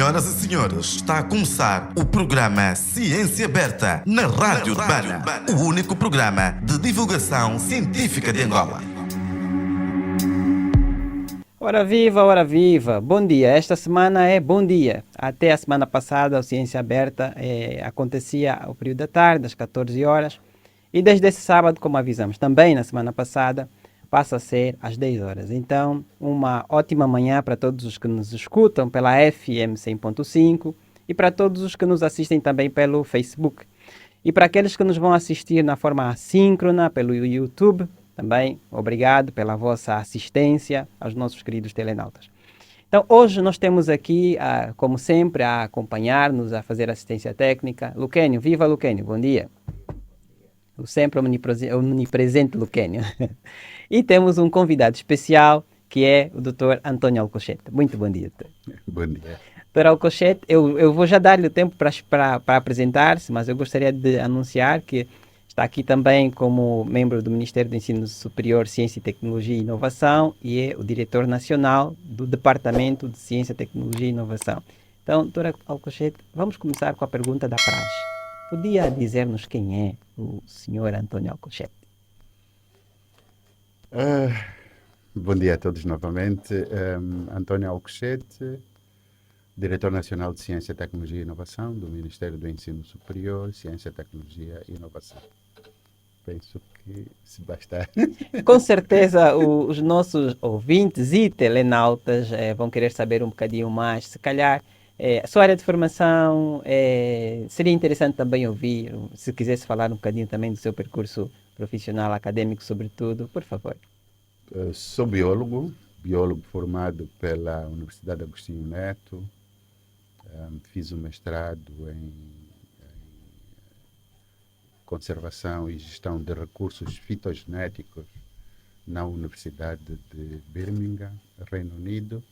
Senhoras e senhores, está a começar o programa Ciência Aberta na Rádio Urbana, o único programa de divulgação científica de Angola. Ora viva, ora viva! Bom dia! Esta semana é bom dia. Até a semana passada, a Ciência Aberta acontecia ao período da tarde, às 14 horas. E desde esse sábado, como avisamos também na semana passada, passa a ser às 10 horas. Então, uma ótima manhã para todos os que nos escutam pela FM 100.5 e para todos os que nos assistem também pelo Facebook. E para aqueles que nos vão assistir na forma assíncrona pelo YouTube, também obrigado pela vossa assistência aos nossos queridos telenautas. Então, hoje nós temos aqui, como sempre, a acompanhar-nos, a fazer assistência técnica, Luquênio. Viva Luquênio, bom dia. O sempre omnipresente Luquênio. E temos um convidado especial, que é o Dr. Antônio Alcochete. Muito bom dia, doutor. Bom dia. Dr. Alcochete, eu vou já dar-lhe o tempo para apresentar-se, mas eu gostaria de anunciar que está aqui também como membro do Ministério do Ensino Superior, Ciência, Tecnologia e Inovação e é o diretor nacional do Departamento de Ciência, Tecnologia e Inovação. Então, Dr. Alcochete, vamos começar com a pergunta da praxe. Podia dizer-nos quem é o Sr. Antônio Alcochete? Bom dia a todos novamente. Antônio Alcochete, Diretor Nacional de Ciência, Tecnologia e Inovação do Ministério do Ensino Superior, Ciência, Tecnologia e Inovação. Penso que se bastar. Com certeza os nossos ouvintes e telenautas vão querer saber um bocadinho mais. Se calhar a sua área de formação seria interessante também ouvir. Se quisesse falar um bocadinho também do seu percurso profissional, acadêmico, sobretudo, por favor. Sou biólogo formado pela Universidade Agostinho Neto. Fiz um mestrado em conservação e gestão de recursos fitogenéticos na Universidade de Birmingham, Reino Unido,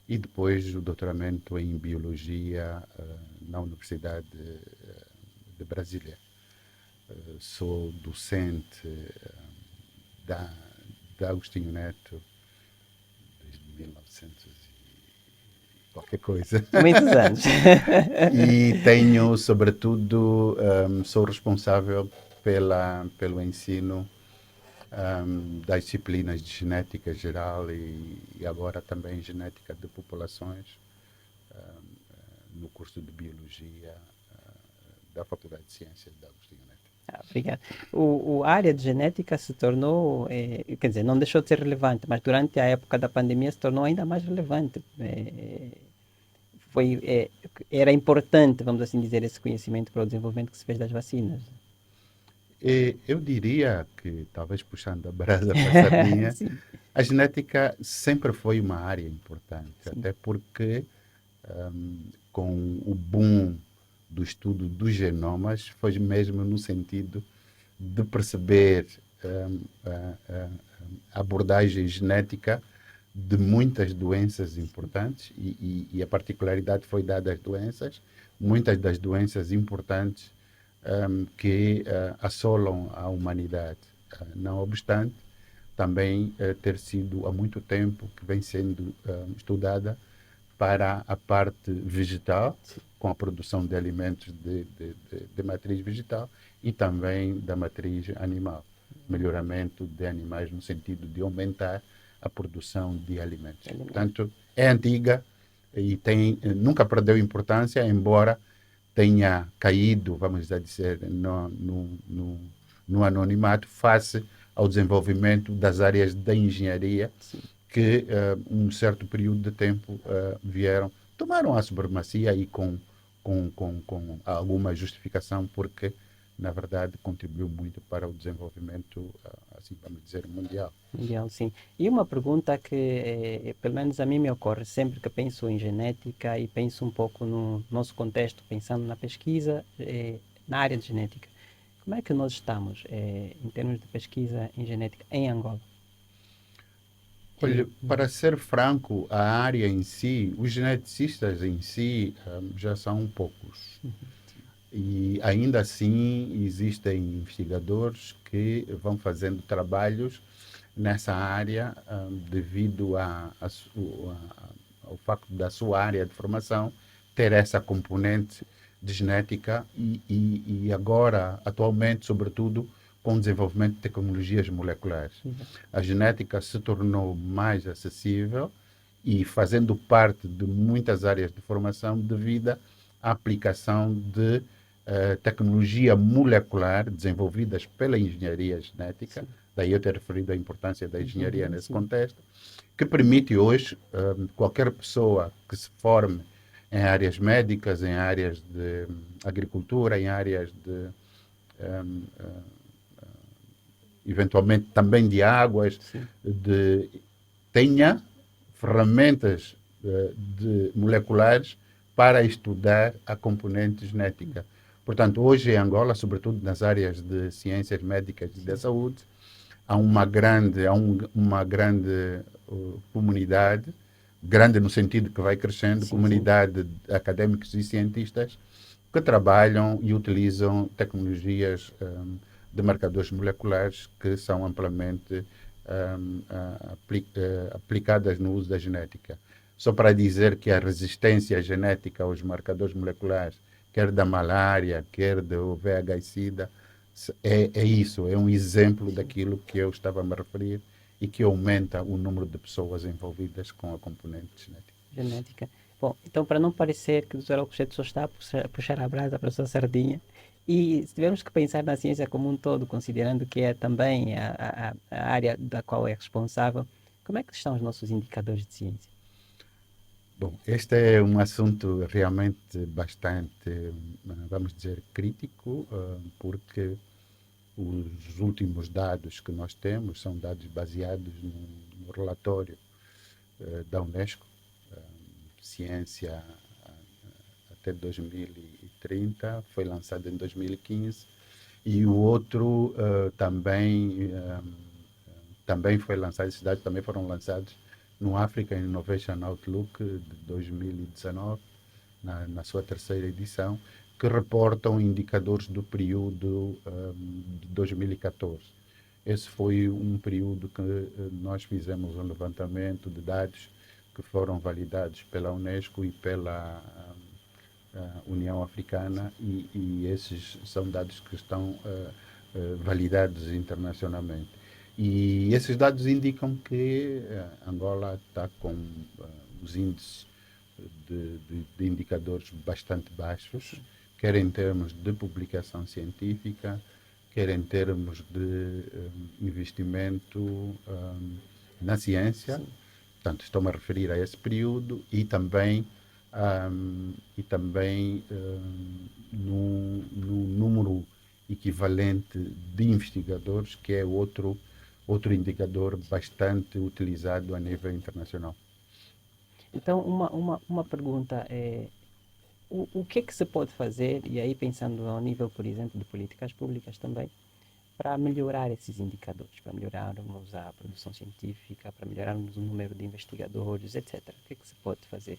e depois o doutoramento em biologia na Universidade de Brasília. Sou docente da Agostinho Neto desde 1900 qualquer coisa. Muitos anos. E tenho, sobretudo, sou responsável pelo ensino das disciplinas de genética geral e agora também genética de populações no curso de biologia da Faculdade de Ciências da Agostinho Neto. Obrigado. A área de genética se tornou, quer dizer, não deixou de ser relevante, mas durante a época da pandemia se tornou ainda mais relevante. Era importante, vamos assim dizer, esse conhecimento para o desenvolvimento que se fez das vacinas. Eu diria que, talvez puxando a brasa para a sardinha, a genética sempre foi uma área importante, sim. Até porque com o boom do estudo dos genomas foi mesmo no sentido de perceber a abordagem genética de muitas doenças importantes e a particularidade foi dada às doenças, muitas das doenças importantes que assolam a humanidade. Não obstante, também ter sido há muito tempo que vem sendo estudada para a parte vegetal, com a produção de alimentos de matriz vegetal e também da matriz animal. Melhoramento de animais no sentido de aumentar a produção de alimentos. Portanto, é antiga e nunca perdeu importância, embora tenha caído, vamos dizer, no anonimato face ao desenvolvimento das áreas da engenharia, sim, que um certo período de tempo tomaram a supremacia e com alguma justificação, porque na verdade contribuiu muito para o desenvolvimento, assim vamos dizer, mundial. Mundial, sim. E uma pergunta que, pelo menos a mim me ocorre sempre que penso em genética e penso um pouco no nosso contexto, pensando na pesquisa na área de genética. Como é que nós estamos em termos de pesquisa em genética em Angola? Olha, para ser franco, a área em si, os geneticistas em si já são poucos. E ainda assim existem investigadores que vão fazendo trabalhos nessa área devido ao facto da sua área de formação ter essa componente de genética e agora, atualmente, sobretudo, com o desenvolvimento de tecnologias moleculares. A genética se tornou mais acessível e fazendo parte de muitas áreas de formação devido à aplicação de tecnologia molecular desenvolvidas pela engenharia genética, daí eu ter referido a importância da engenharia nesse contexto, que permite hoje qualquer pessoa que se forme em áreas médicas, em áreas de agricultura, em áreas de eventualmente também de águas, tenha ferramentas moleculares para estudar a componente genética. Portanto, hoje em Angola, sobretudo nas áreas de ciências médicas e da saúde, há uma grande comunidade, grande no sentido que vai crescendo, comunidade de académicos e cientistas que trabalham e utilizam tecnologias de marcadores moleculares que são amplamente aplicadas no uso da genética. Só para dizer que a resistência genética aos marcadores moleculares, quer da malária, quer do VIH-Sida, é isso, é um exemplo daquilo que eu estava a me referir e que aumenta o número de pessoas envolvidas com a componente genética. Bom, então para não parecer que o Dr. Alcochete só está a puxar a brasa para a sua sardinha, e se tivermos que pensar na ciência como um todo, considerando que é também a área da qual é responsável, como é que estão os nossos indicadores de ciência? Bom, este é um assunto realmente bastante, vamos dizer, crítico, porque os últimos dados que nós temos são dados baseados no relatório da Unesco, Ciência até 2030, foi lançado em 2015, e o outro também foi lançado, esses dados também foram lançados no Africa Innovation Outlook de 2019, na sua terceira edição, que reportam indicadores do período de 2014. Esse foi um período que nós fizemos um levantamento de dados que foram validados pela Unesco e pela União Africana, e esses são dados que estão validados internacionalmente. E esses dados indicam que Angola está com os índices de indicadores bastante baixos, quer em termos de publicação científica, quer em termos de investimento na ciência. Sim. Portanto, estou-me a referir a esse período e também no número equivalente de investigadores, que é outro indicador bastante utilizado a nível internacional. Então, uma pergunta é, o que é que se pode fazer, e aí pensando ao nível, por exemplo, de políticas públicas também, para melhorar esses indicadores, para melhorarmos a produção científica, para melhorarmos o número de investigadores, etc. O que é que se pode fazer?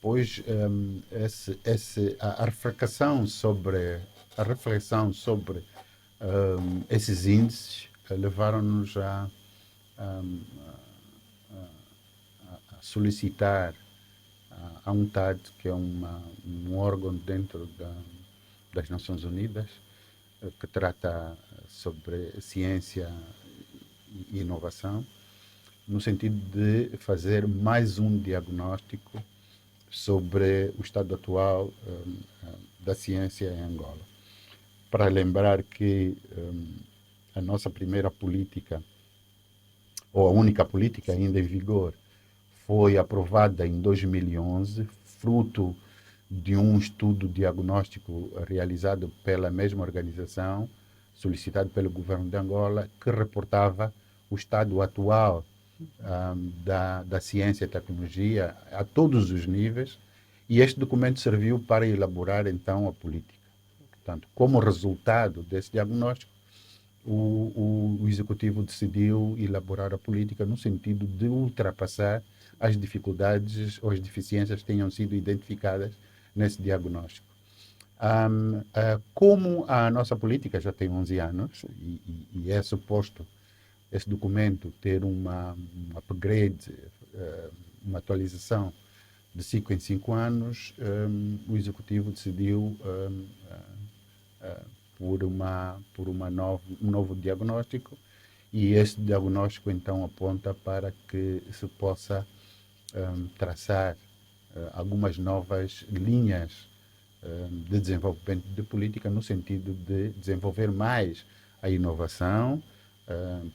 Pois a reflexão sobre esses índices levaram-nos a solicitar a UNCTAD, que é um órgão dentro das Nações Unidas, que trata sobre ciência e inovação, no sentido de fazer mais um diagnóstico sobre o estado atual da ciência em Angola. Para lembrar que a nossa primeira política, ou a única política ainda em vigor, foi aprovada em 2011, fruto de um estudo diagnóstico realizado pela mesma organização, solicitado pelo governo de Angola, que reportava o estado atual da ciência e tecnologia a todos os níveis, e este documento serviu para elaborar então a política. Portanto, como resultado desse diagnóstico, o Executivo decidiu elaborar a política no sentido de ultrapassar as dificuldades ou as deficiências que tenham sido identificadas nesse diagnóstico. Como a nossa política já tem 11 anos e é suposto esse documento ter um upgrade, uma atualização de 5 em 5 anos, o Executivo decidiu por um novo diagnóstico, e esse diagnóstico então aponta para que se possa traçar algumas novas linhas de desenvolvimento de política no sentido de desenvolver mais a inovação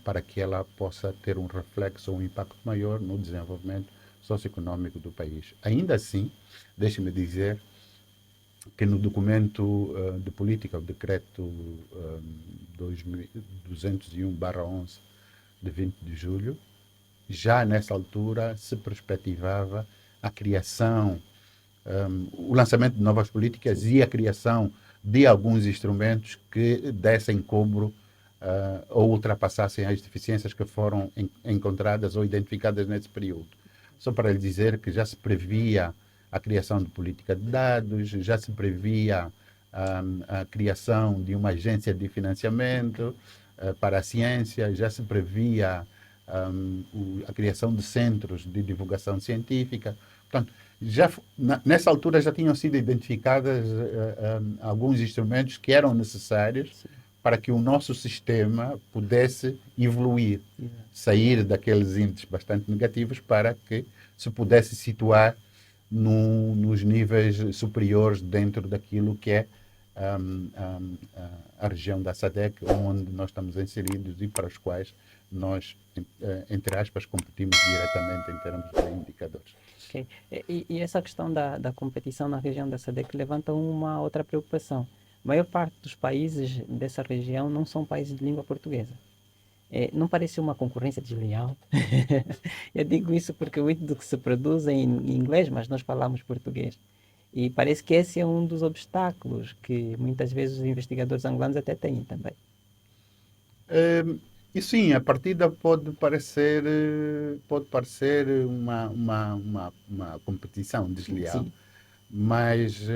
para que ela possa ter um reflexo, um impacto maior no desenvolvimento socioeconômico do país. Ainda assim, deixe-me dizer que no documento de política, o decreto 201/11 de 20 de julho, já nessa altura se perspectivava a criação, o lançamento de novas políticas e a criação de alguns instrumentos que dessem cobro ou ultrapassassem as deficiências que foram encontradas ou identificadas nesse período. Só para lhe dizer que já se previa a criação de política de dados, já se previa a criação de uma agência de financiamento para a ciência, já se previa a criação de centros de divulgação científica. Portanto, nessa altura já tinham sido identificados alguns instrumentos que eram necessários para que o nosso sistema pudesse evoluir, sair daqueles índices bastante negativos para que se pudesse situar nos níveis superiores dentro daquilo que é a região da SADC, onde nós estamos inseridos e para os quais nós, entre aspas, competimos diretamente em termos de indicadores. Okay. E essa questão da competição na região da SADC levanta uma outra preocupação. A maior parte dos países dessa região não são países de língua portuguesa. Não parece uma concorrência desleal? Eu digo isso porque muito do que se produz é em inglês, mas nós falamos português. E parece que esse é um dos obstáculos que muitas vezes os investigadores angolanos até têm também. E sim, a partida pode parecer uma competição desleal, sim. Mas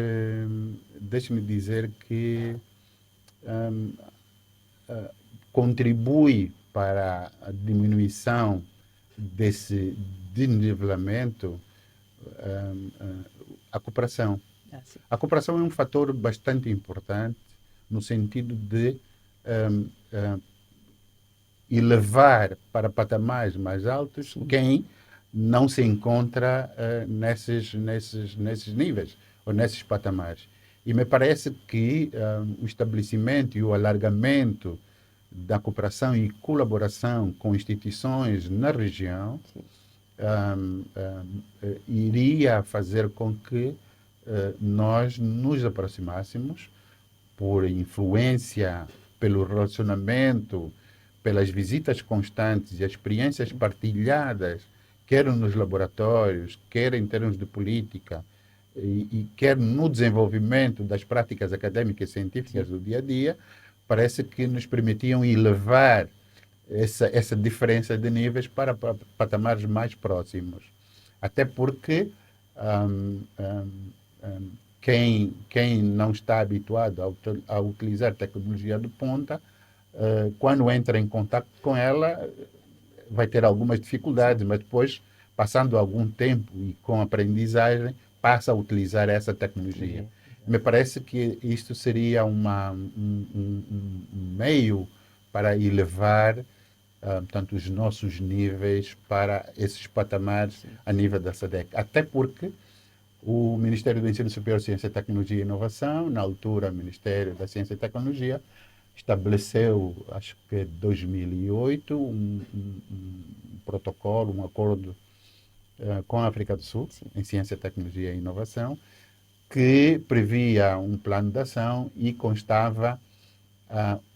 deixe-me dizer que contribui para a diminuição desse desnivelamento a cooperação. A cooperação é um fator bastante importante no sentido de elevar para patamares mais altos quem não se encontra nesses níveis ou nesses patamares. E me parece que o estabelecimento e o alargamento da cooperação e colaboração com instituições na região iria fazer com que nós nos aproximássemos por influência, pelo relacionamento, pelas visitas constantes e as experiências partilhadas, quer nos laboratórios, quer em termos de política, e quer no desenvolvimento das práticas acadêmicas e científicas do dia a dia, parece que nos permitiam elevar essa diferença de níveis para patamares mais próximos. Até porque quem não está habituado a utilizar tecnologia de ponta, quando entra em contato com ela, vai ter algumas dificuldades, mas depois, passando algum tempo e com aprendizagem, passa a utilizar essa tecnologia. Me parece que isto seria um meio para elevar portanto, os nossos níveis para esses patamares a nível da SADC. Até porque o Ministério do Ensino Superior, Ciência, Tecnologia e Inovação, na altura, o Ministério da Ciência e Tecnologia, estabeleceu, acho que em 2008, um protocolo, um acordo com a África do Sul, em Ciência, Tecnologia e Inovação, que previa um plano de ação e constava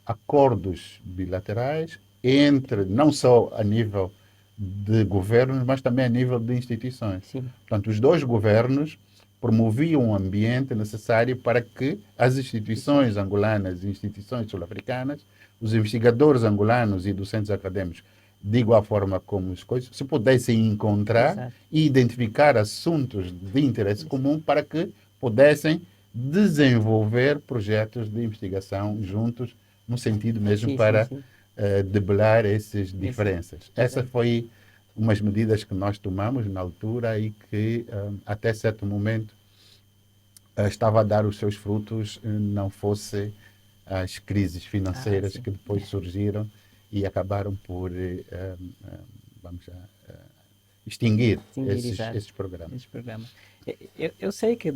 acordos bilaterais entre, não só a nível de governos, mas também a nível de instituições. Sim. Portanto, os dois governos promoviam um ambiente necessário para que as instituições angolanas e instituições sul-africanas, os investigadores angolanos e docentes acadêmicos, de igual forma como as coisas, se pudessem encontrar Exato. E identificar assuntos de interesse comum para que pudessem desenvolver projetos de investigação juntos, no sentido mesmo para debelar essas diferenças. Essa foi umas medidas que nós tomamos na altura e que até certo momento estava a dar os seus frutos, não fosse as crises financeiras que depois surgiram e acabaram por vamos extinguir esses programas. Eu sei que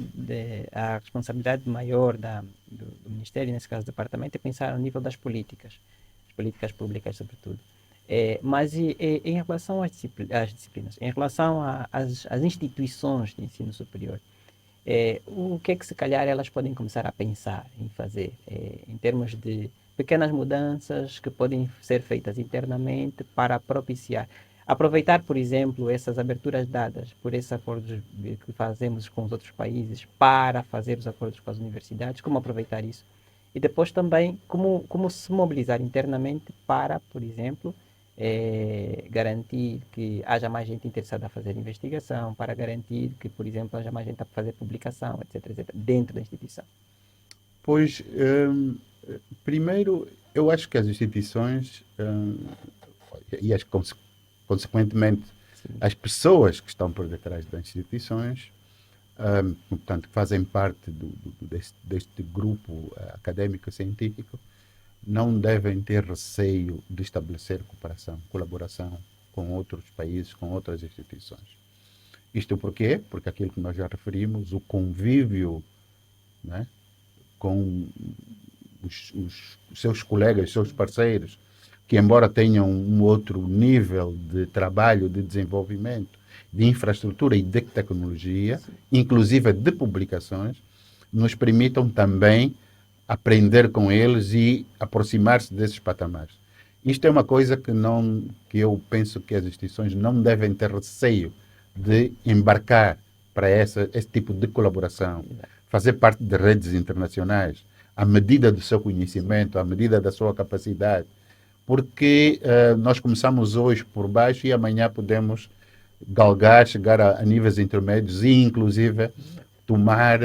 a responsabilidade maior do Ministério, nesse caso do Departamento, é pensar ao nível das políticas públicas, sobretudo. Mas em relação às disciplinas, em relação às instituições de ensino superior, o que é que se calhar elas podem começar a pensar em fazer, em termos de pequenas mudanças que podem ser feitas internamente para aproveitar, por exemplo, essas aberturas dadas por esses acordos que fazemos com os outros países para fazer os acordos com as universidades, como aproveitar isso? E depois também como se mobilizar internamente para, por exemplo, garantir que haja mais gente interessada a fazer investigação, para garantir que, por exemplo, haja mais gente a fazer publicação, etc., dentro da instituição. Pois, primeiro, eu acho que as instituições e consequentemente as pessoas que estão por detrás das instituições, portanto, que fazem parte deste grupo académico científico, não devem ter receio de estabelecer cooperação, colaboração com outros países, com outras instituições. Isto porquê? Porque aquilo que nós já referimos, o convívio, né, com os seus colegas, seus parceiros, que embora tenham um outro nível de trabalho, de desenvolvimento, de infraestrutura e de tecnologia, inclusive de publicações, nos permitam também aprender com eles e aproximar-se desses patamares. Isto é uma coisa que eu penso que as instituições não devem ter receio de embarcar para esse tipo de colaboração, fazer parte de redes internacionais, à medida do seu conhecimento, à medida da sua capacidade, porque nós começamos hoje por baixo e amanhã podemos galgar, chegar a níveis intermédios e, inclusive, tomar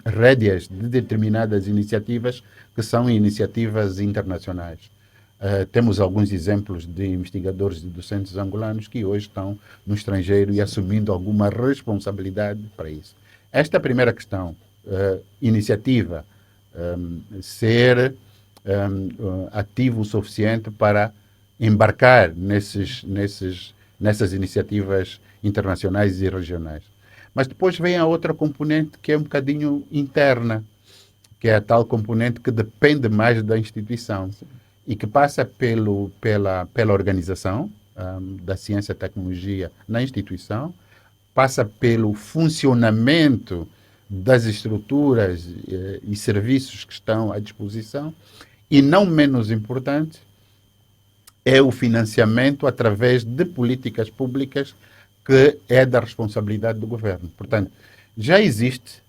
rédeas de determinadas iniciativas que são iniciativas internacionais. Temos alguns exemplos de investigadores e docentes angolanos que hoje estão no estrangeiro e assumindo alguma responsabilidade para isso. Esta é a primeira questão. Iniciativa. Ser ativo o suficiente para embarcar nessas iniciativas internacionais e regionais. Mas depois vem a outra componente que é um bocadinho interna, que é a tal componente que depende mais da instituição e que passa pela organização da ciência e tecnologia na instituição, passa pelo funcionamento das estruturas e serviços que estão à disposição e, não menos importante, é o financiamento através de políticas públicas que é da responsabilidade do governo. Portanto, já existe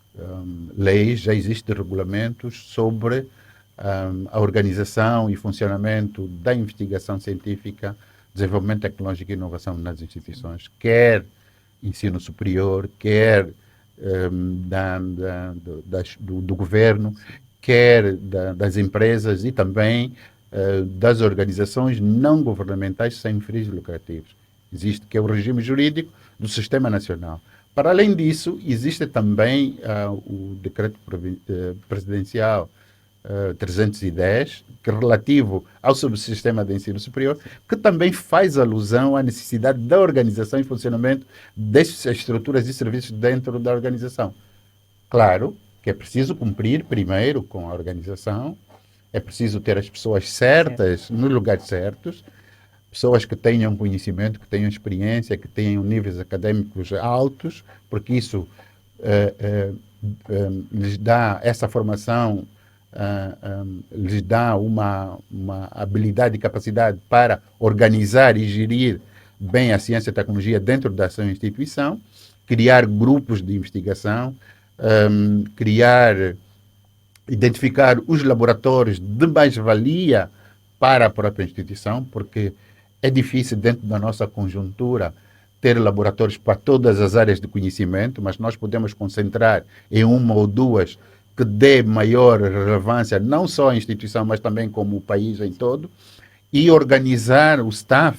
leis, já existem regulamentos sobre a organização e funcionamento da investigação científica, desenvolvimento tecnológico e inovação nas instituições, quer ensino superior, quer do governo, quer das empresas e também das organizações não governamentais sem fins lucrativos. Existe, que é o regime jurídico do Sistema Nacional. Para além disso, existe também o Decreto Presidencial 310, que é relativo ao subsistema de ensino superior, que também faz alusão à necessidade da organização e funcionamento dessas estruturas e serviços dentro da organização. Claro que é preciso cumprir primeiro com a organização, é preciso ter as pessoas certas nos lugares certos, pessoas que tenham conhecimento, que tenham experiência, que tenham níveis académicos altos, porque isso lhes dá essa formação, lhes dá uma habilidade e capacidade para organizar e gerir bem a ciência e a tecnologia dentro da sua instituição, criar grupos de investigação, identificar os laboratórios de mais-valia para a própria instituição, porque é difícil, dentro da nossa conjuntura, ter laboratórios para todas as áreas de conhecimento, mas nós podemos concentrar em uma ou duas que dê maior relevância, não só à instituição, mas também como o país em todo, e organizar o staff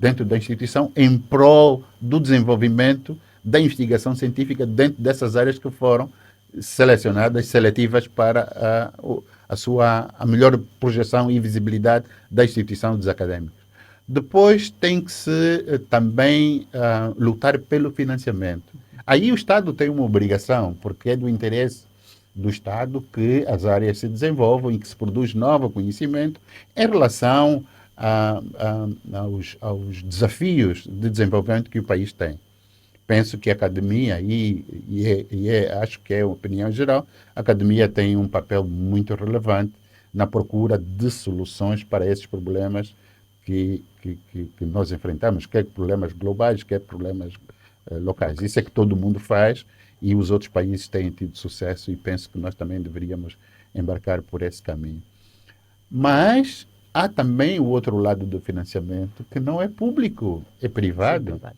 dentro da instituição em prol do desenvolvimento da investigação científica dentro dessas áreas que foram selecionadas, seletivas para a melhor projeção e visibilidade da instituição dos académicos. Depois tem que se também lutar pelo financiamento. Aí o Estado tem uma obrigação, porque é do interesse do Estado que as áreas se desenvolvam e que se produz novo conhecimento em relação aos desafios de desenvolvimento que o país tem. Penso que a academia, acho que é a opinião geral, a academia tem um papel muito relevante na procura de soluções para esses problemas que nós enfrentamos, quer problemas globais, quer problemas locais. Isso é que todo mundo faz e os outros países têm tido sucesso e penso que nós também deveríamos embarcar por esse caminho. Mas há também o outro lado do financiamento que não é público, é privado. Sim,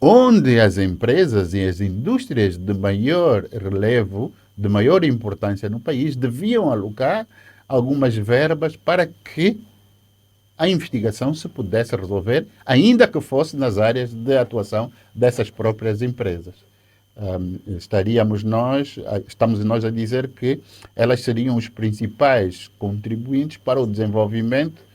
onde as empresas e as indústrias de maior relevo, de maior importância no país, deviam alocar algumas verbas para que a investigação se pudesse resolver, ainda que fosse nas áreas de atuação dessas próprias empresas. Estamos nós a dizer que elas seriam os principais contribuintes para o desenvolvimento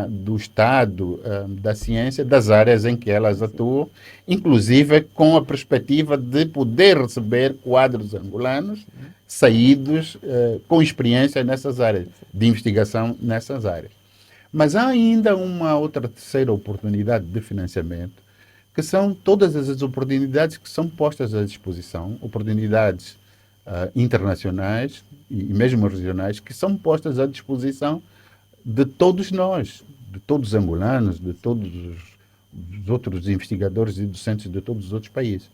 do Estado, da ciência, das áreas em que elas atuam, inclusive com a perspectiva de poder receber quadros angolanos saídos com experiência nessas áreas, de investigação nessas áreas. Mas há ainda uma outra terceira oportunidade de financiamento, que são todas as oportunidades que são postas à disposição, oportunidades internacionais e mesmo regionais, que são postas à disposição de todos nós, de todos os angolanos, de todos os outros investigadores e docentes de todos os outros países,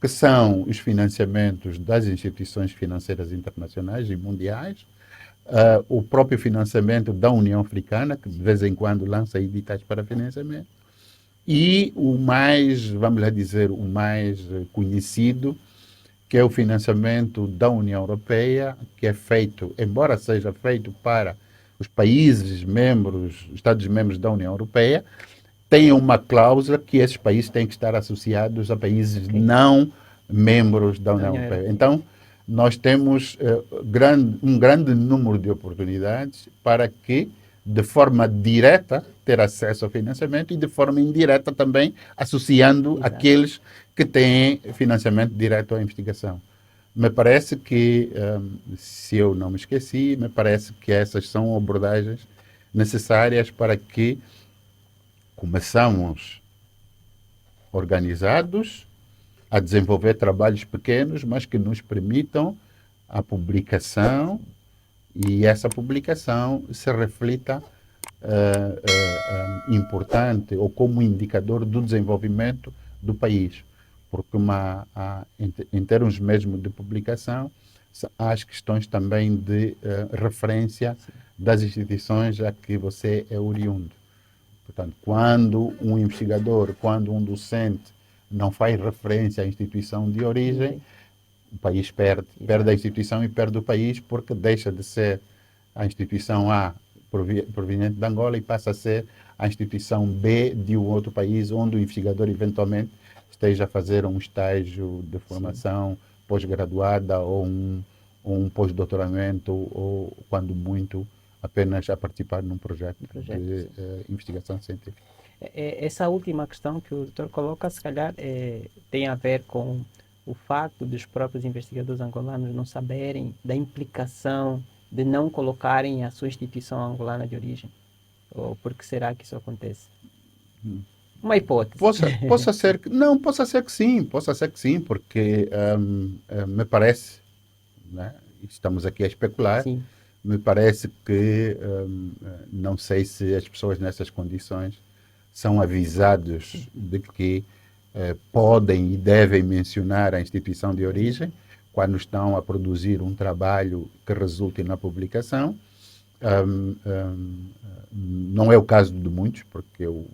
que são os financiamentos das instituições financeiras internacionais e mundiais, o próprio financiamento da União Africana, que de vez em quando lança editais para financiamento, e o mais, vamos lá dizer, o mais conhecido, que é o financiamento da União Europeia, que é feito, embora seja feito para os países membros, Estados-membros da União Europeia, tem uma cláusula que esses países têm que estar associados a países não membros da União Europeia. Então, nós temos um grande número de oportunidades para que, de forma direta, ter acesso ao financiamento e, de forma indireta, também associando aqueles que têm financiamento direto à investigação. Me parece que, se eu não me esqueci, me parece que essas são abordagens necessárias para que começamos organizados a desenvolver trabalhos pequenos, mas que nos permitam a publicação e essa publicação se reflita importante ou como indicador do desenvolvimento do país. Porque em termos mesmo de publicação, há as questões também de referência das instituições a que você é oriundo. Portanto, quando um investigador, quando um docente não faz referência à instituição de origem, o país perde a instituição e perde o país, porque deixa de ser a instituição A proveniente de Angola e passa a ser a instituição B de um outro país, onde o investigador eventualmente esteja a fazer um estágio de formação pós-graduada ou um pós-doutoramento ou, quando muito, apenas a participar num projeto de investigação científica. Essa última questão que o doutor coloca, se calhar, tem a ver com o facto dos próprios investigadores angolanos não saberem da implicação de não colocarem a sua instituição angolana de origem. Ou por que será que isso acontece? Uma hipótese. Possa ser que sim, porque me parece, né, estamos aqui a especular, sim, me parece que, não sei se as pessoas nessas condições são avisados de que podem e devem mencionar a instituição de origem quando estão a produzir um trabalho que resulte na publicação. Não é o caso de muitos, porque eu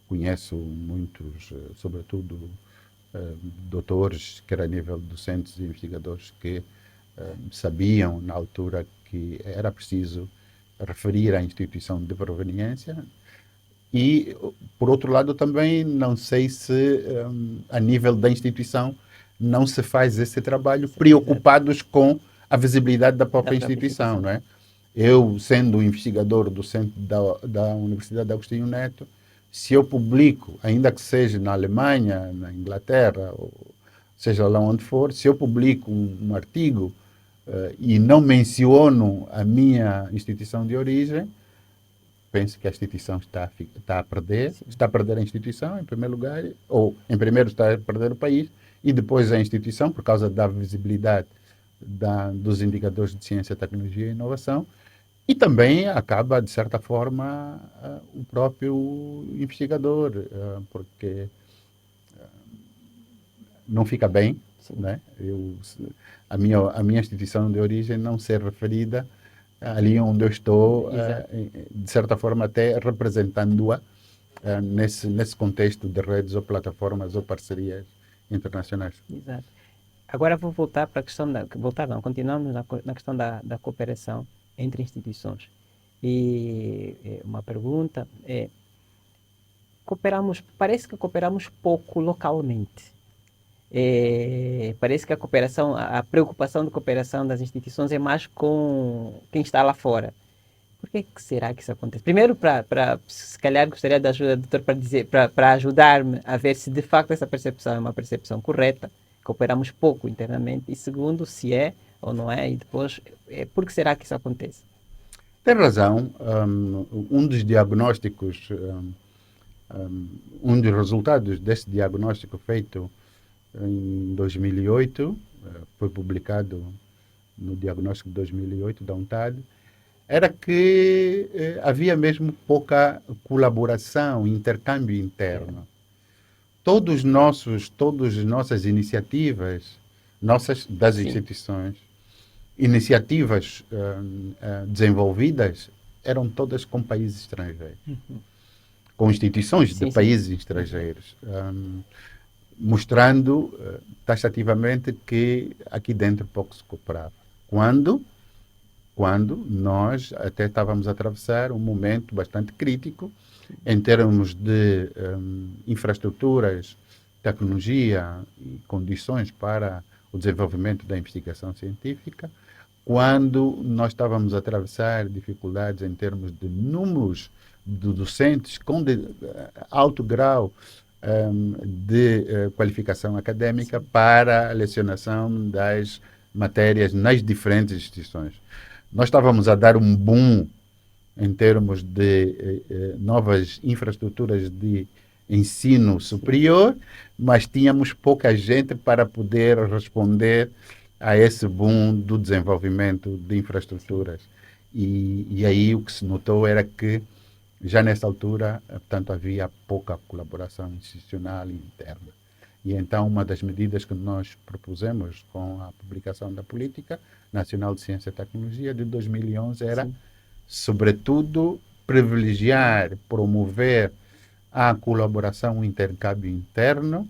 conheço muitos, sobretudo doutores, quer a nível de docentes e investigadores, que sabiam na altura que era preciso referir à instituição de proveniência. E, por outro lado, também não sei se a nível da instituição não se faz esse trabalho preocupados com a visibilidade da própria instituição, não é? Eu, sendo investigador do centro da Universidade de Agostinho Neto, se eu publico, ainda que seja na Alemanha, na Inglaterra, ou seja lá onde for, se eu publico um artigo e não menciono a minha instituição de origem, penso que a instituição está a perder. Sim. Está a perder a instituição, em primeiro lugar, ou em primeiro está a perder o país, e depois a instituição, por causa da visibilidade dos indicadores de ciência, tecnologia e inovação, e também acaba, de certa forma, o próprio investigador, porque não fica bem, né? A minha instituição de origem não ser referida ali onde eu estou, de certa forma até representando-a nesse contexto de redes ou plataformas ou parcerias internacionais. Exato. Agora vou voltar para a questão continuamos na questão da cooperação entre instituições. E uma pergunta é, parece que cooperamos pouco localmente. Parece que a preocupação de cooperação das instituições é mais com quem está lá fora. Por que será que isso acontece? Primeiro, se calhar gostaria da ajuda do doutor para ajudar-me a ver se de facto essa percepção é uma percepção correta, cooperamos pouco internamente, e segundo, se é ou não é, e depois, por que será que isso acontece? Tem razão. Um dos diagnósticos, um dos resultados desse diagnóstico feito em 2008, foi publicado no diagnóstico de 2008 da UNTAD, era que havia mesmo pouca colaboração, intercâmbio interno. Todas as nossas iniciativas, das Sim. instituições, iniciativas desenvolvidas, eram todas com países estrangeiros, com instituições de países estrangeiros, mostrando taxativamente que aqui dentro pouco se cooperava. Quando nós até estávamos a atravessar um momento bastante crítico em termos de infraestruturas, tecnologia e condições para o desenvolvimento da investigação científica, quando nós estávamos a atravessar dificuldades em termos de números de docentes com alto grau de qualificação académica para a lecionação das matérias nas diferentes instituições. Nós estávamos a dar um boom em termos de novas infraestruturas de ensino superior, mas tínhamos pouca gente para poder responder a esse boom do desenvolvimento de infraestruturas. E aí o que se notou era que já nessa altura, portanto, havia pouca colaboração institucional e interna. E então uma das medidas que nós propusemos com a publicação da Política Nacional de Ciência e Tecnologia de 2011 era, Sim. sobretudo, privilegiar, promover a colaboração, o intercâmbio interno,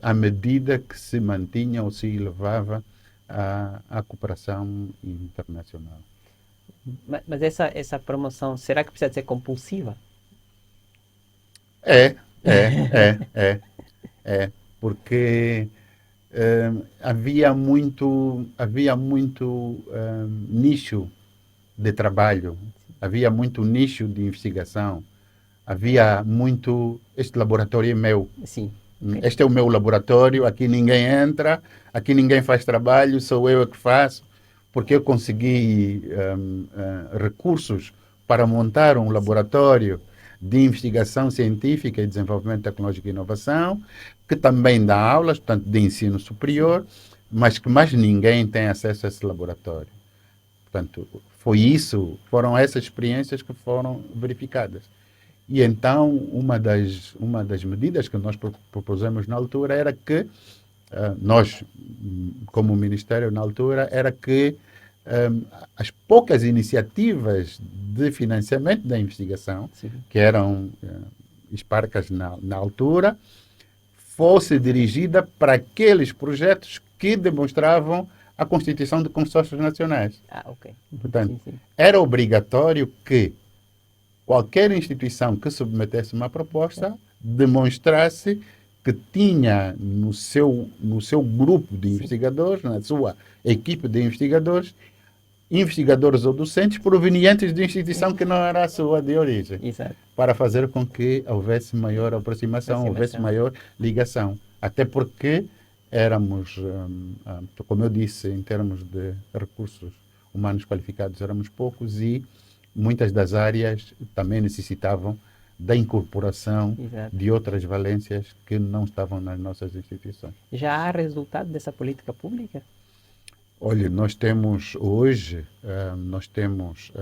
à medida que se mantinha ou se elevava a cooperação internacional. Mas essa promoção, será que precisa ser compulsiva? Porque havia muito nicho de trabalho, havia muito nicho de investigação, havia muito, este laboratório é meu. Sim. Este é o meu laboratório, aqui ninguém entra, aqui ninguém faz trabalho, sou eu que faço, porque eu consegui recursos para montar um laboratório de investigação científica e desenvolvimento tecnológico e inovação, que também dá aulas, portanto, de ensino superior, mas que mais ninguém tem acesso a esse laboratório. Portanto, foram essas experiências que foram verificadas. E então, uma das medidas que nós propusemos na altura era que, nós, como Ministério na altura, era que as poucas iniciativas de financiamento da investigação, Sim. que eram esparcas na altura, fosse dirigida para aqueles projetos que demonstravam a constituição de consórcios nacionais. Ok. Portanto, sim. era obrigatório que, qualquer instituição que submetesse uma proposta demonstrasse que tinha no seu grupo de investigadores, na sua equipe de investigadores, investigadores ou docentes provenientes de instituição que não era a sua de origem, Exato. para fazer com que houvesse maior aproximação, houvesse maior ligação. Até porque éramos, como eu disse, em termos de recursos humanos qualificados, éramos poucos e muitas das áreas também necessitavam da incorporação Exato. de outras valências que não estavam nas nossas instituições. Já há resultado dessa política pública? Olha, nós temos hoje, nós temos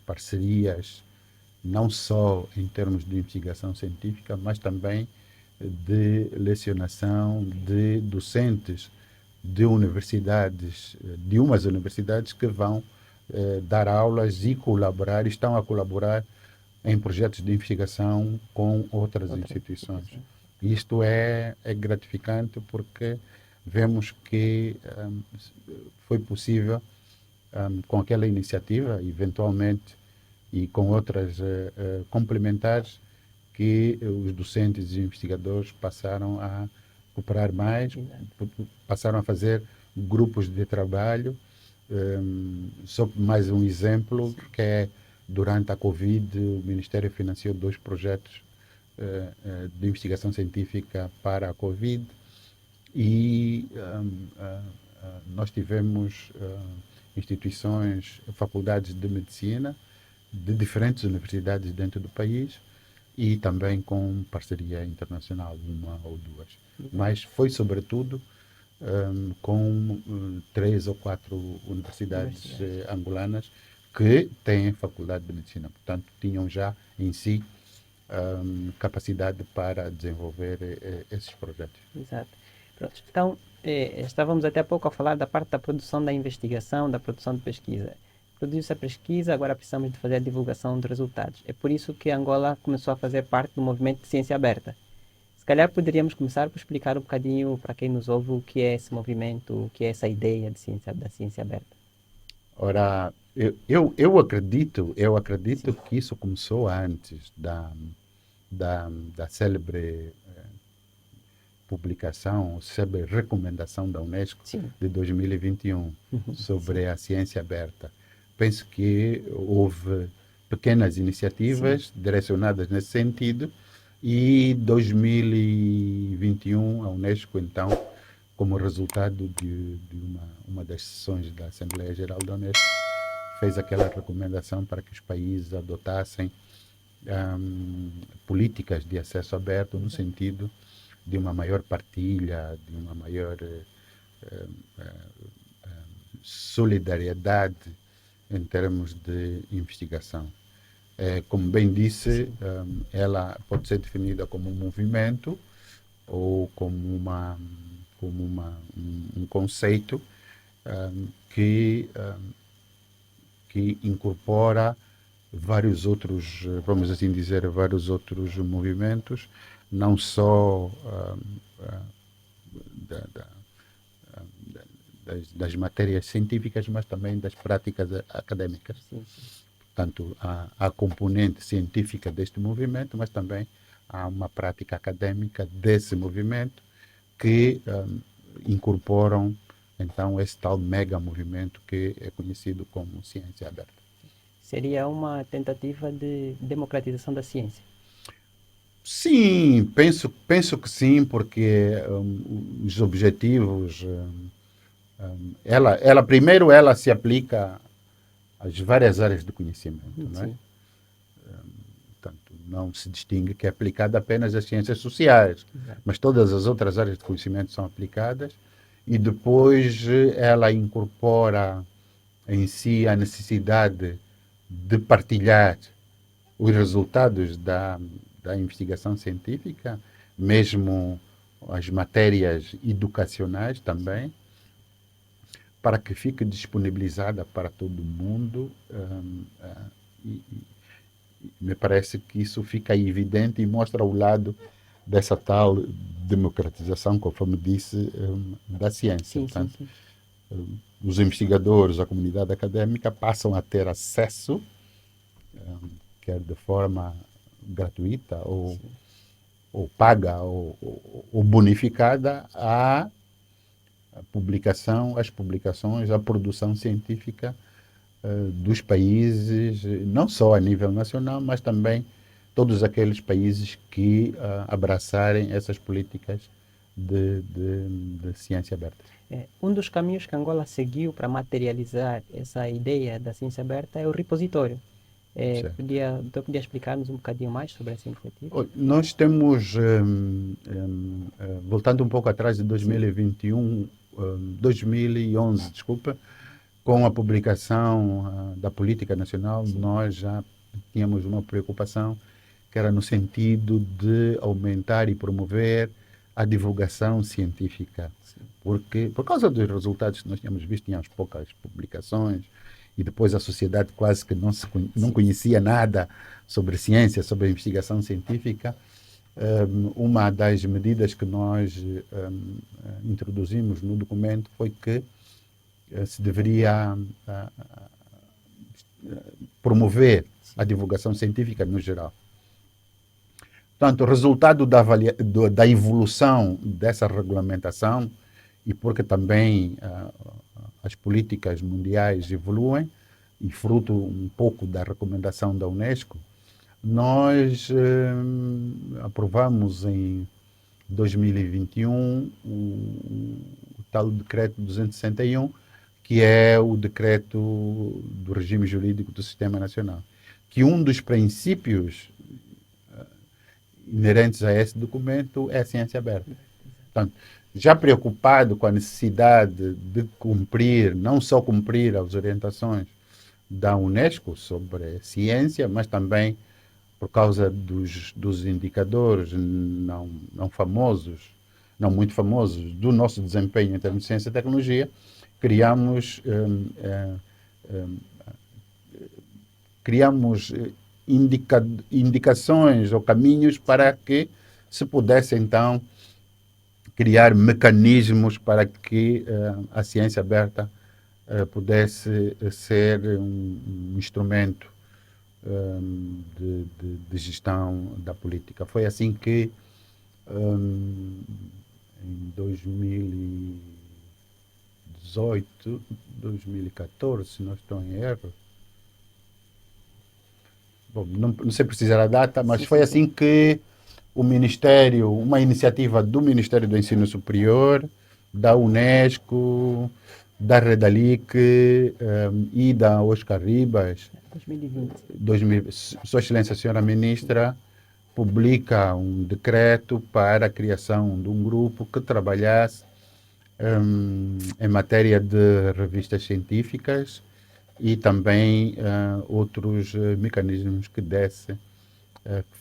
parcerias não só em termos de investigação científica, mas também de lecionação de docentes de universidades, de umas universidades que vão dar aulas e colaborar, estão a colaborar em projetos de investigação com outras instituições. Isto é gratificante porque vemos que foi possível, com aquela iniciativa, eventualmente, e com outras complementares, que os docentes e investigadores passaram a cooperar mais, passaram a fazer grupos de trabalho. Só mais um exemplo, que é durante a Covid, o Ministério financiou 2 projetos de investigação científica para a Covid e nós tivemos instituições, faculdades de medicina de diferentes universidades dentro do país e também com parceria internacional, 1 ou 2. Mas foi sobretudo com 3 ou 4 universidades angolanas que têm faculdade de medicina. Portanto, tinham já em si capacidade para desenvolver esses projetos. Exato. Pronto. Então, estávamos até há pouco a falar da parte da produção da investigação, da produção de pesquisa. Produziu-se a pesquisa, agora precisamos de fazer a divulgação dos resultados. É por isso que Angola começou a fazer parte do movimento de ciência aberta. Se calhar poderíamos começar por explicar um bocadinho para quem nos ouve o que é esse movimento, o que é essa ideia de da ciência aberta. Ora, eu acredito que isso começou antes da célebre publicação, célebre recomendação da Unesco de 2021 sobre a ciência aberta. Penso que houve pequenas iniciativas direcionadas nesse sentido e 2021 a Unesco, então, como resultado de uma das sessões da Assembleia Geral da Unesco, fez aquela recomendação para que os países adotassem políticas de acesso aberto no sentido de uma maior partilha, de uma maior solidariedade em termos de investigação. Como bem disse, ela pode ser definida como um movimento ou como um conceito que incorpora vários outros, vamos assim dizer, vários outros movimentos, não só das matérias científicas, mas também das práticas acadêmicas. Portanto, há a componente científica deste movimento, mas também há uma prática acadêmica desse movimento que incorporam, então, esse tal mega movimento que é conhecido como ciência aberta. Seria uma tentativa de democratização da ciência? Sim, penso que sim, porque os objetivos, primeiro ela se aplica às várias áreas do conhecimento, não é? Portanto, não se distingue que é aplicada apenas às ciências sociais, mas todas as outras áreas de conhecimento são aplicadas e depois ela incorpora em si a necessidade de partilhar os resultados da investigação científica, mesmo as matérias educacionais também, para que fique disponibilizada para todo mundo. Me parece que isso fica evidente e mostra o lado dessa tal democratização, conforme disse, da ciência. Portanto, os investigadores, a comunidade académica passam a ter acesso, quer de forma gratuita ou paga ou bonificada, à publicação, às publicações, à produção científica dos países, não só a nível nacional, mas também todos aqueles países que abraçarem essas políticas de ciência aberta. Um dos caminhos que Angola seguiu para materializar essa ideia da ciência aberta é o repositório. Podia explicar-nos um bocadinho mais sobre essa iniciativa? Nós temos, voltando um pouco atrás de 2021, 2011, desculpa, com a publicação da Política Nacional, nós já tínhamos uma preocupação que era no sentido de aumentar e promover a divulgação científica. Porque, por causa dos resultados que nós tínhamos visto, tínhamos poucas publicações, e depois a sociedade quase que não conhecia nada sobre ciência, sobre a investigação científica. Uma das medidas que nós introduzimos no documento foi que se deveria promover a divulgação científica no geral. Portanto, o resultado da evolução dessa regulamentação, e porque também as políticas mundiais evoluem, e fruto um pouco da recomendação da Unesco, nós aprovamos em 2021 o tal decreto 261, que é o decreto do regime jurídico do Sistema Nacional, que um dos princípios inerentes a esse documento é a ciência aberta. Portanto, já preocupado com a necessidade de cumprir, não só cumprir as orientações da Unesco sobre ciência, mas também por causa dos indicadores não muito famosos do nosso desempenho em termos de ciência e tecnologia, criamos indicações ou caminhos para que se pudesse, então, criar mecanismos para que a ciência aberta pudesse ser um instrumento de gestão da política. Foi assim que, em 2018, 2014, se não estou em erro, bom, não sei precisar a data, mas foi assim que o Ministério, uma iniciativa do Ministério do Ensino Superior, da Unesco, da Redalic e da Oscar Ribas, 2020. Sua Excelência a Senhora Ministra publica um decreto para a criação de um grupo que trabalhasse em matéria de revistas científicas e também outros mecanismos que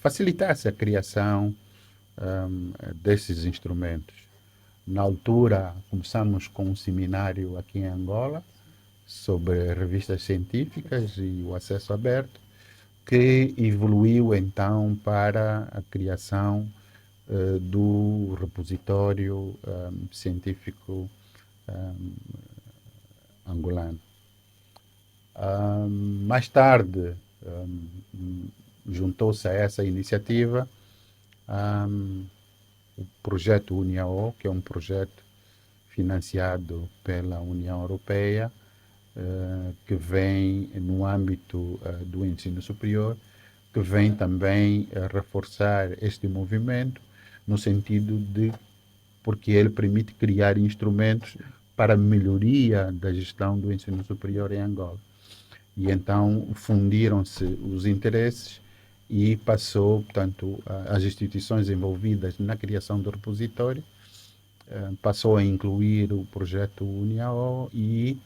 facilitasse a criação desses instrumentos. Na altura, começamos com um seminário aqui em Angola sobre revistas científicas e o acesso aberto, que evoluiu então para a criação do repositório científico angolano. Mais tarde, juntou-se a essa iniciativa o projeto UNIAO, que é um projeto financiado pela União Europeia, que vem no âmbito do ensino superior, que vem também reforçar este movimento no sentido porque ele permite criar instrumentos para a melhoria da gestão do ensino superior em Angola. E então fundiram-se os interesses e passou, portanto, as instituições envolvidas na criação do repositório, passou a incluir o projeto UNIAO e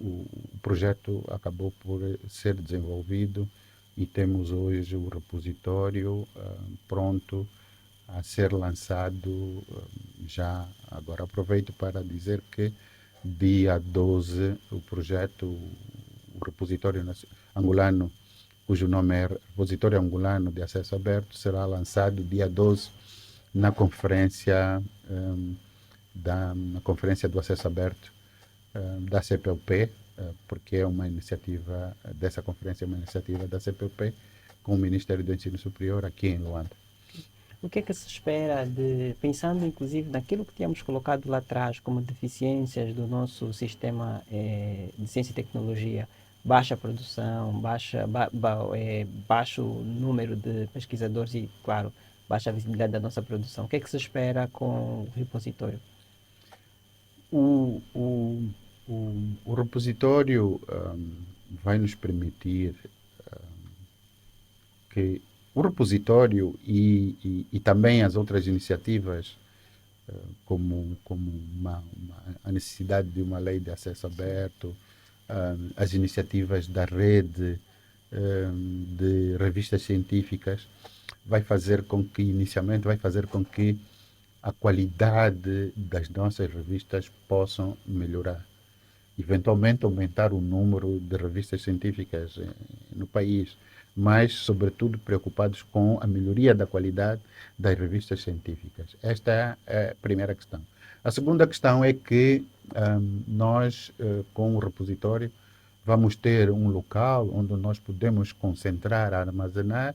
o projeto acabou por ser desenvolvido e temos hoje o repositório pronto a ser lançado já. Agora aproveito para dizer que dia 12 o projeto, o repositório angolano, cujo nome é Repositório Angolano de Acesso Aberto, será lançado dia 12 na conferência da Conferência do Acesso Aberto da CPLP, porque é uma iniciativa dessa conferência, é uma iniciativa da CPLP com o Ministério do Ensino Superior aqui em Luanda. O que é que se espera pensando inclusive naquilo que tínhamos colocado lá atrás como deficiências do nosso sistema de ciência e tecnologia, baixa produção, baixo número de pesquisadores e, claro, baixa visibilidade da nossa produção. O que é que se espera com o repositório? O repositório vai nos permitir que o repositório e também as outras iniciativas, como a necessidade de uma lei de acesso aberto, as iniciativas da rede de revistas científicas, inicialmente vai fazer com que a qualidade das nossas revistas possam melhorar. Eventualmente aumentar o número de revistas científicas no país, mas, sobretudo, preocupados com a melhoria da qualidade das revistas científicas. Esta é a primeira questão. A segunda questão é que nós, com o repositório, vamos ter um local onde nós podemos concentrar, armazenar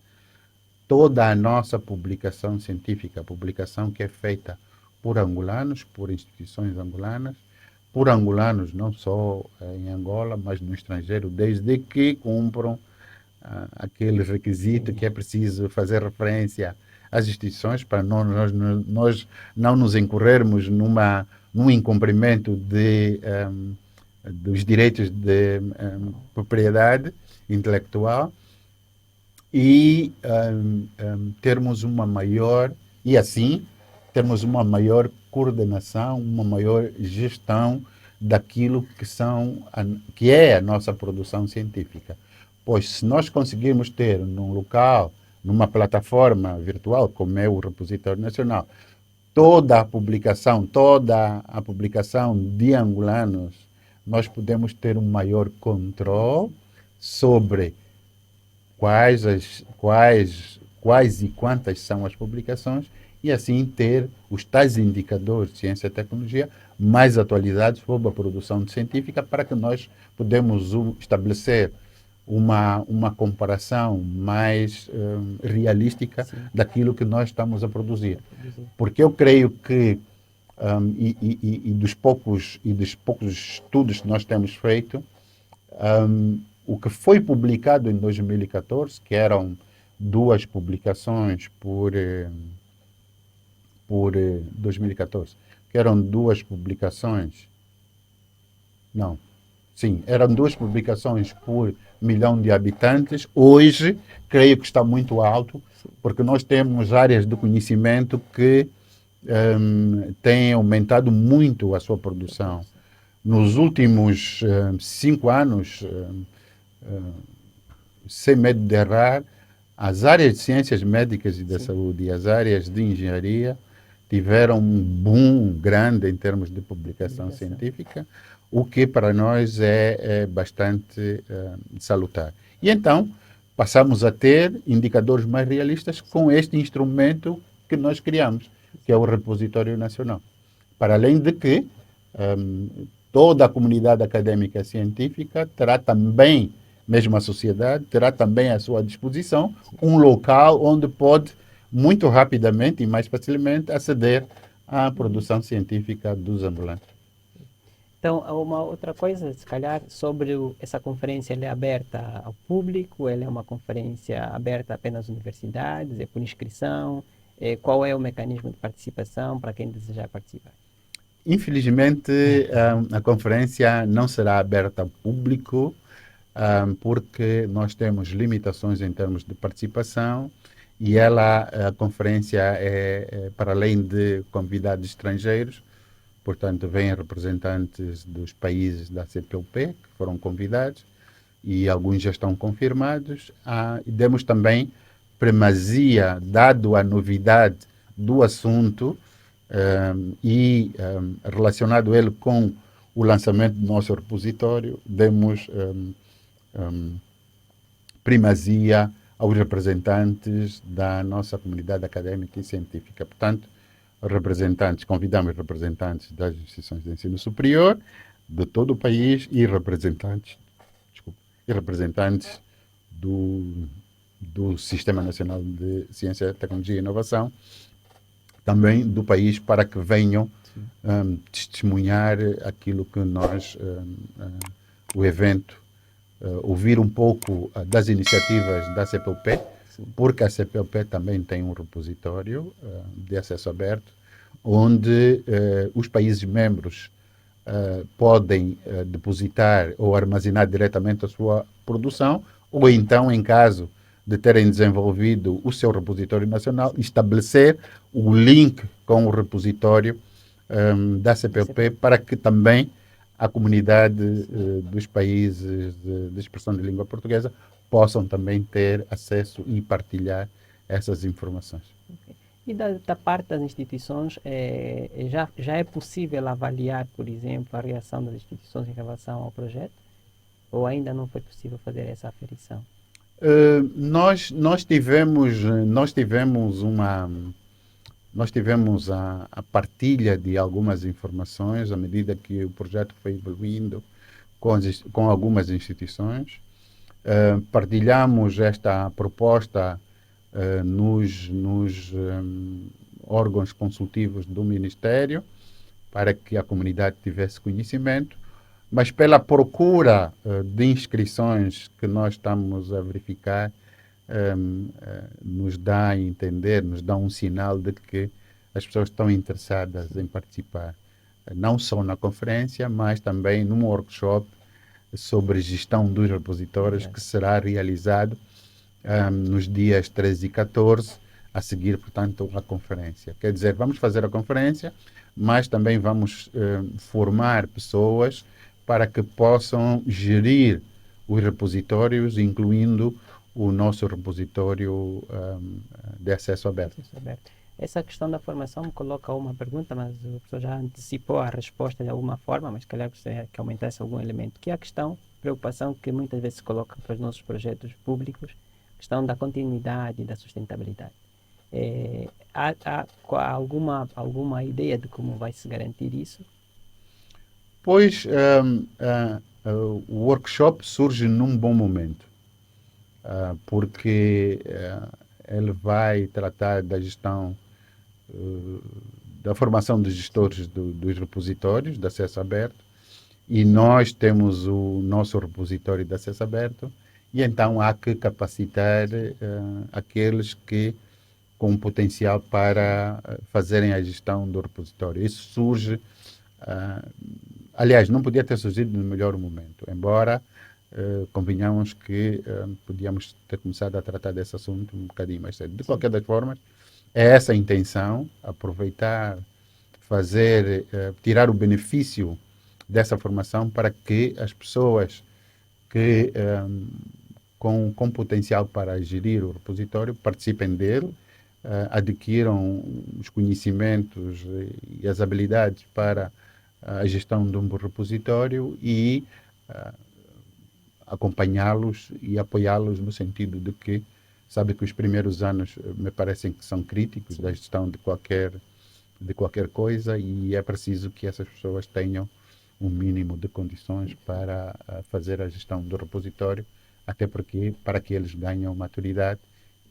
toda a nossa publicação científica, a publicação que é feita por angolanos, por instituições angolanas, por angolanos não só em Angola, mas no estrangeiro, desde que cumpram aquele requisito que é preciso fazer referência às instituições para nós não nos incorrermos num incumprimento dos direitos de propriedade intelectual e termos uma maior coordenação, uma maior gestão daquilo que é a nossa produção científica. Pois se nós conseguirmos ter num local, numa plataforma virtual, como é o Repositório Nacional, toda a publicação de angolanos, nós podemos ter um maior controle sobre quais e quantas são as publicações e assim ter os tais indicadores de ciência e tecnologia mais atualizados sobre a produção científica para que nós podemos estabelecer uma comparação mais realística Sim. daquilo que nós estamos a produzir. Porque eu creio que dos poucos estudos que nós temos feito, o que foi publicado em 2014, que eram 2 publicações por 2014, que eram 2 publicações, não, sim, eram 2 publicações por milhão de habitantes. Hoje, creio que está muito alto, porque nós temos áreas do conhecimento que têm aumentado muito a sua produção. Nos últimos 5 anos, sem medo de errar, as áreas de ciências médicas e da saúde e as áreas de engenharia tiveram um boom grande em termos de publicação científica, o que para nós é bastante salutar. E então, passamos a ter indicadores mais realistas com este instrumento que nós criamos, que é o Repositório Nacional. Para além de que toda a comunidade académica científica terá também, mesmo a sociedade, terá também à sua disposição um local onde pode muito rapidamente e mais facilmente aceder à produção científica dos ambulantes. Então, uma outra coisa, se calhar, sobre essa conferência, ela é aberta ao público, ela é uma conferência aberta apenas às universidades, é por inscrição, qual é o mecanismo de participação para quem desejar participar? Infelizmente, a conferência não será aberta ao público, porque nós temos limitações em termos de participação e a conferência é para além de convidados estrangeiros, portanto, vêm representantes dos países da CPLP que foram convidados e alguns já estão confirmados. E demos também primazia, dado a novidade do assunto relacionado ele com o lançamento do nosso repositório, demos primazia aos representantes da nossa comunidade académica e científica. Portanto, convidamos representantes das instituições de ensino superior de todo o país e representantes do Sistema Nacional de Ciência, Tecnologia e Inovação, também do país, para que venham testemunhar aquilo que o evento, ouvir um pouco das iniciativas da CPLP, porque a CPLP também tem um repositório de acesso aberto, onde os países membros podem depositar ou armazenar diretamente a sua produção, ou então, em caso de terem desenvolvido o seu repositório nacional, estabelecer o link com o repositório da CPLP, para que também a comunidade dos países de expressão de língua portuguesa possam também ter acesso e partilhar essas informações. Okay. E da parte das instituições, já é possível avaliar, por exemplo, a reação das instituições em relação ao projeto? Ou ainda não foi possível fazer essa aferição? Nós tivemos a partilha de algumas informações à medida que o projeto foi evoluindo com algumas instituições. Partilhamos esta proposta nos órgãos consultivos do Ministério, para que a comunidade tivesse conhecimento, mas pela procura de inscrições que nós estamos a verificar, nos dá a entender, nos dá um sinal de que as pessoas estão interessadas em participar, não só na conferência, mas também num workshop sobre gestão dos repositórios, que será realizado nos dias 13 e 14, a seguir, portanto, a conferência. Quer dizer, vamos fazer a conferência, mas também vamos formar pessoas para que possam gerir os repositórios, incluindo o nosso repositório de acesso aberto. Essa questão da formação me coloca uma pergunta, mas o professor já antecipou a resposta de alguma forma, mas calhar gostaria que aumentasse algum elemento, que é a preocupação que muitas vezes se coloca para os nossos projetos públicos, a questão da continuidade e da sustentabilidade. Há alguma ideia de como vai se garantir isso? Pois, o workshop surge num bom momento, porque ele vai tratar da gestão, da formação dos gestores dos repositórios de acesso aberto, e nós temos o nosso repositório de acesso aberto, e então há que capacitar aqueles que com potencial para fazerem a gestão do repositório. Isso surge, aliás, não podia ter surgido no melhor momento, embora convenhamos que podíamos ter começado a tratar desse assunto um bocadinho mais cedo. De qualquer das formas, é essa a intenção, aproveitar, tirar o benefício dessa formação para que as pessoas que com potencial para gerir o repositório participem dele, adquiram os conhecimentos e as habilidades para a gestão de um repositório e acompanhá-los e apoiá-los, no sentido de que sabe que os primeiros anos me parecem que são críticos da gestão de qualquer coisa, e é preciso que essas pessoas tenham um mínimo de condições para fazer a gestão do repositório, até porque para que eles ganhem maturidade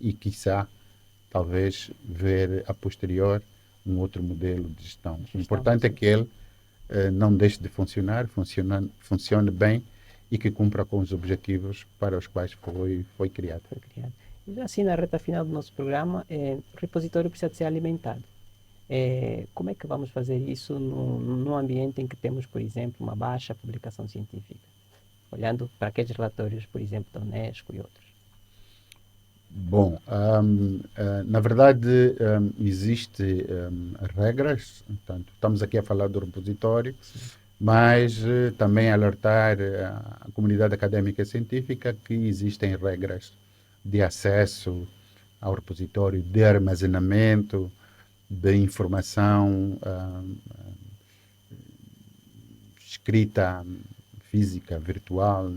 e, quiçá, talvez ver a posterior um outro modelo de gestão. O importante é que ele não deixe de funcionar, funcione bem e que cumpra com os objetivos para os quais foi criado. E assim, na reta final do nosso programa, o repositório precisa de ser alimentado. Como é que vamos fazer isso num ambiente em que temos, por exemplo, uma baixa publicação científica? Olhando para aqueles relatórios, por exemplo, da Unesco e outros. Bom, na verdade, existem regras, portanto, estamos aqui a falar do repositório, mas também alertar a comunidade académica e científica que existem regras de acesso ao repositório, de armazenamento, de informação escrita, física, virtual,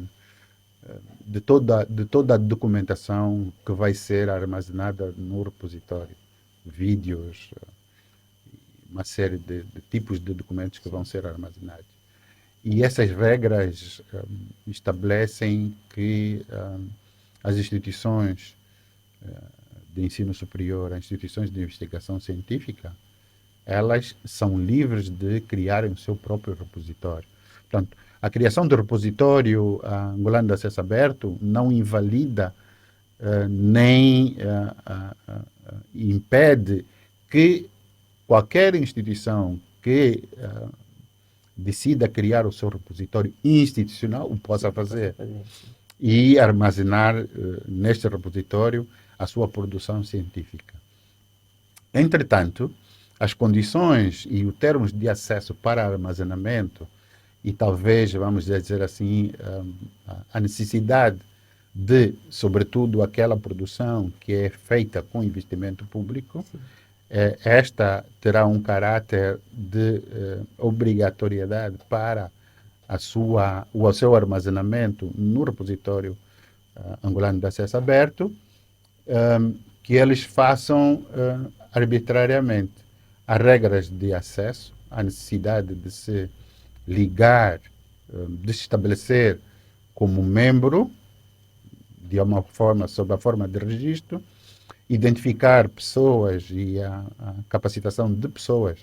de toda a documentação que vai ser armazenada no repositório, vídeos uma série de tipos de documentos que vão ser armazenados. E essas regras estabelecem que as instituições de ensino superior, as instituições de investigação científica, elas são livres de criarem o seu próprio repositório. Portanto, a criação do repositório angolano de acesso aberto não invalida nem impede que qualquer instituição que decida criar o seu repositório institucional o possa fazer e armazenar neste repositório a sua produção científica. Entretanto, as condições e os termos de acesso para armazenamento e talvez, vamos dizer assim, a necessidade de, sobretudo, aquela produção que é feita com investimento público, esta terá um caráter de obrigatoriedade para o seu armazenamento no repositório angolano de acesso aberto, que eles façam arbitrariamente. Há regras de acesso, a necessidade de se ligar, de se estabelecer como membro, de uma forma, sob a forma de registro, identificar pessoas e a capacitação de pessoas.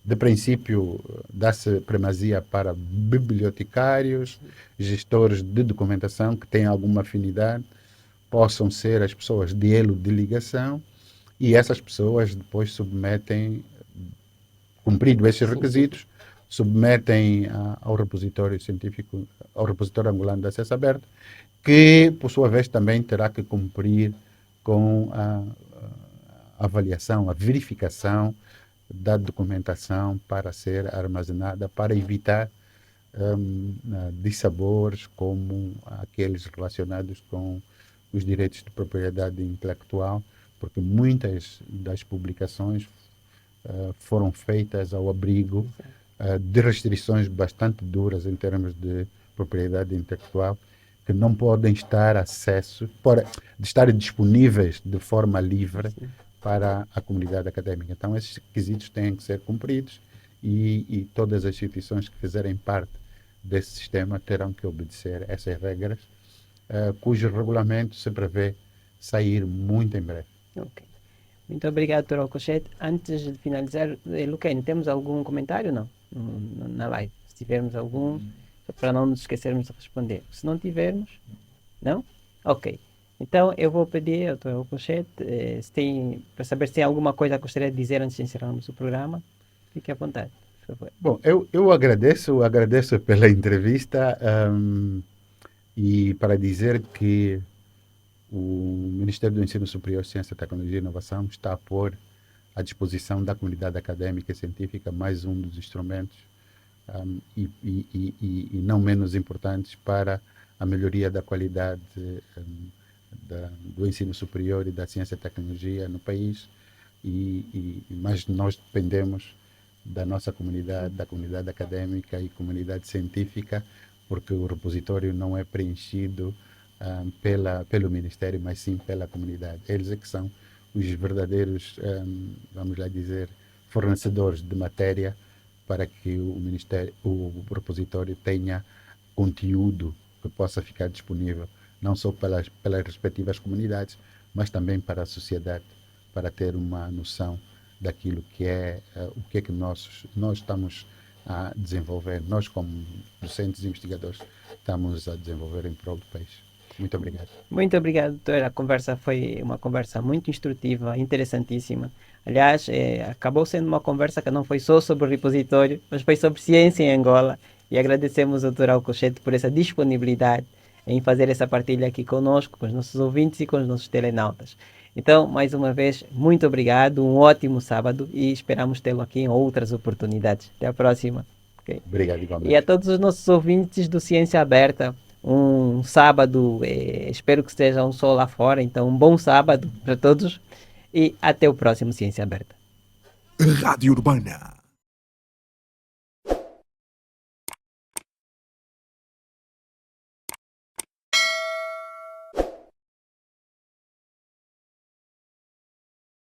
De princípio, dá-se primazia para bibliotecários, gestores de documentação que têm alguma afinidade, possam ser as pessoas de elo de ligação, e essas pessoas depois submetem, cumprido esses requisitos, submetem ao repositório científico, ao repositório angolano de acesso aberto, que, por sua vez, também terá que cumprir com a avaliação, a verificação da documentação para ser armazenada, para evitar dissabores como aqueles relacionados com os direitos de propriedade intelectual, porque muitas das publicações foram feitas ao abrigo de restrições bastante duras em termos de propriedade intelectual, que não podem estar de estar disponíveis de forma livre para a comunidade académica. Então, esses requisitos têm que ser cumpridos e todas as instituições que fizerem parte desse sistema terão que obedecer essas regras, cujo regulamento se prevê sair muito em breve. Ok. Muito obrigado, Dr. Alcochete. Antes de finalizar, Luquene, temos algum comentário? Não? Na live. Se tivermos algum, para não nos esquecermos de responder. Se não tivermos, não? Ok. Então, eu vou pedir ao Dr. Alcochete, para saber se tem alguma coisa que gostaria de dizer antes de encerrarmos o programa. Fique à vontade, por favor. Bom, eu agradeço pela entrevista e para dizer que o Ministério do Ensino Superior, Ciência, Tecnologia e Inovação está a pôr à disposição da comunidade académica e científica mais um dos instrumentos e não menos importantes para a melhoria da qualidade do ensino superior e da ciência e tecnologia no país, mas nós dependemos da nossa comunidade, da comunidade académica e comunidade científica, porque o repositório não é preenchido pelo Ministério, mas sim pela comunidade. Eles é que são os verdadeiros, vamos lá dizer, fornecedores de matéria para que o repositório tenha conteúdo que possa ficar disponível, não só pelas respectivas comunidades, mas também para a sociedade, para ter uma noção daquilo que é o que é que nós estamos a desenvolver, nós como docentes e investigadores estamos a desenvolver em prol do país. Muito obrigado. Muito obrigado, doutor. A conversa foi uma conversa muito instrutiva, interessantíssima. Aliás, acabou sendo uma conversa que não foi só sobre o repositório, mas foi sobre ciência em Angola. E agradecemos ao doutor Alcochete por essa disponibilidade em fazer essa partilha aqui conosco, com os nossos ouvintes e com os nossos telenautas. Então, mais uma vez, muito obrigado, um ótimo sábado e esperamos tê-lo aqui em outras oportunidades. Até a próxima. Okay? Obrigado, igualmente. E a todos os nossos ouvintes do Ciência Aberta, um sábado, espero que esteja um sol lá fora, então um bom sábado para todos e até o próximo Ciência Aberta. Rádio Urbana.